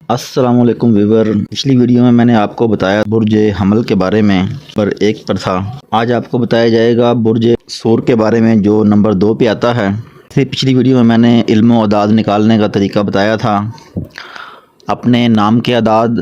السلام علیکم ویور، پچھلی ویڈیو میں نے آپ کو بتایا برج حمل کے بارے میں، نمبر 1 پر تھا۔ آج آپ کو بتایا جائے گا برج سور کے بارے میں جو نمبر 2 پہ آتا ہے۔ پچھلی ویڈیو میں نے علم و اعداد نکالنے کا طریقہ بتایا تھا۔ اپنے نام کے اعداد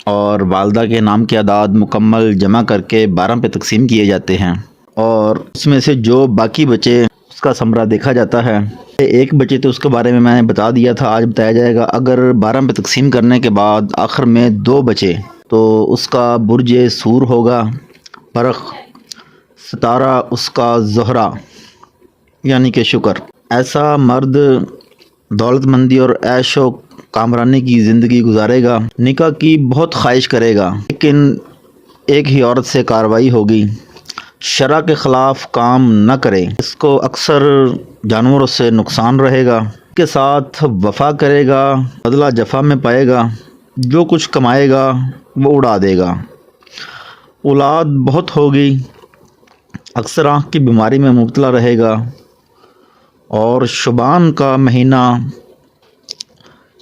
اور والدہ کے نام کے اعداد مکمل جمع کر کے 12 پہ تقسیم کیے جاتے ہیں، اور اس میں سے جو باقی بچے اس کا ثمرہ دیکھا جاتا ہے۔ ایک بچے تو اس کے بارے میں نے بتا دیا تھا، آج بتایا جائے گا اگر 12 پہ تقسیم کرنے کے بعد آخر میں 2 بچے تو اس کا برج سور ہوگا، برق ستارہ اس کا زہرہ یعنی کہ شکر۔ ایسا مرد دولت مندی اور عیش و کامرانی کی زندگی گزارے گا، نکاح کی بہت خواہش کرے گا، لیکن ایک ہی عورت سے کارروائی ہوگی، شرع کے خلاف کام نہ کرے، اس کو اکثر جانوروں سے نقصان رہے گا، اس کے ساتھ وفا کرے گا، بدلہ جفا میں پائے گا، جو کچھ کمائے گا وہ اڑا دے گا، اولاد بہت ہوگی، اکثر آنکھ کی بیماری میں مبتلا رہے گا، اور شبان کا مہینہ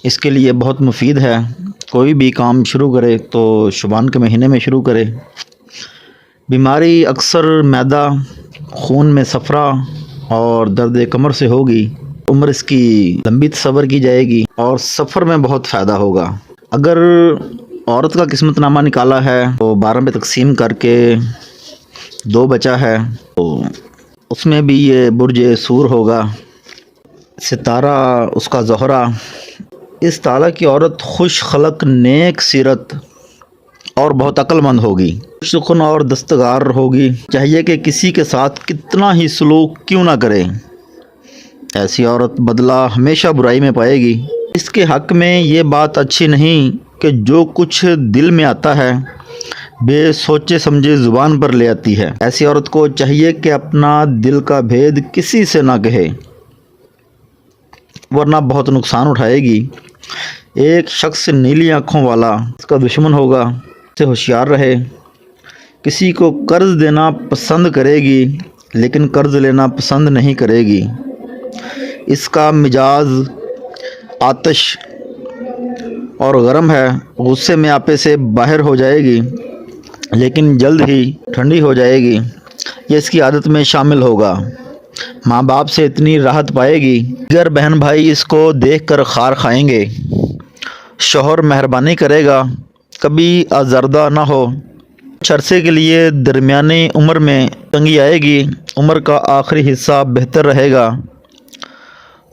اس کے لیے بہت مفید ہے۔ کوئی بھی کام شروع کرے تو شبان کے مہینے میں شروع کرے۔ بیماری اکثر معدہ، خون میں صفرا اور درد کمر سے ہوگی۔ عمر اس کی لمبی تصور کی جائے گی اور سفر میں بہت فائدہ ہوگا۔ اگر عورت کا قسمت نامہ نکالا ہے تو 12 پہ تقسیم کر کے 2 بچا ہے تو اس میں بھی یہ برج سور ہوگا، ستارہ اس کا زہرہ۔ اس طالع کی عورت خوش خلق، نیک سیرت اور بہت عقل مند ہوگی، سخن اور دستگار ہوگی، چاہیے کہ کسی کے ساتھ کتنا ہی سلوک کیوں نہ کرے، ایسی عورت بدلہ ہمیشہ برائی میں پائے گی۔ اس کے حق میں یہ بات اچھی نہیں کہ جو کچھ دل میں آتا ہے بے سوچے سمجھے زبان پر لے آتی ہے۔ ایسی عورت کو چاہیے کہ اپنا دل کا بھید کسی سے نہ کہے، ورنہ بہت نقصان اٹھائے گی۔ ایک شخص نیلی آنکھوں والا اس کا دشمن ہوگا، سے ہوشیار رہے۔ کسی کو قرض دینا پسند کرے گی لیکن قرض لینا پسند نہیں کرے گی۔ اس کا مزاج آتش اور گرم ہے، غصے میں آپے سے باہر ہو جائے گی لیکن جلد ہی ٹھنڈی ہو جائے گی، یہ اس کی عادت میں شامل ہوگا۔ ماں باپ سے اتنی راحت پائے گی، دیگر بہن بھائی اس کو دیکھ کر خار کھائیں گے۔ شوہر مہربانی کرے گا، کبھی آزردہ نہ ہو۔ کچھ عرصے کے لیے درمیانی عمر میں تنگی آئے گی، عمر کا آخری حصہ بہتر رہے گا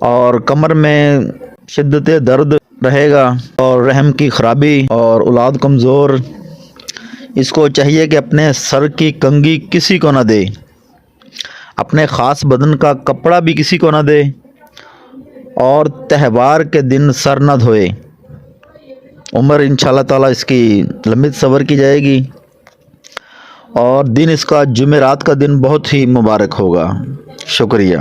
اور کمر میں شدت درد رہے گا اور رحم کی خرابی اور اولاد کمزور۔ اس کو چاہیے کہ اپنے سر کی کنگھی کسی کو نہ دے، اپنے خاص بدن کا کپڑا بھی کسی کو نہ دے، اور تہوار کے دن سر نہ دھوئے۔ عمر انشاءاللہ تعالی اس کی لمبی تصور کی جائے گی، اور دن اس کا جمعرات کا دن بہت ہی مبارک ہوگا۔ شکریہ۔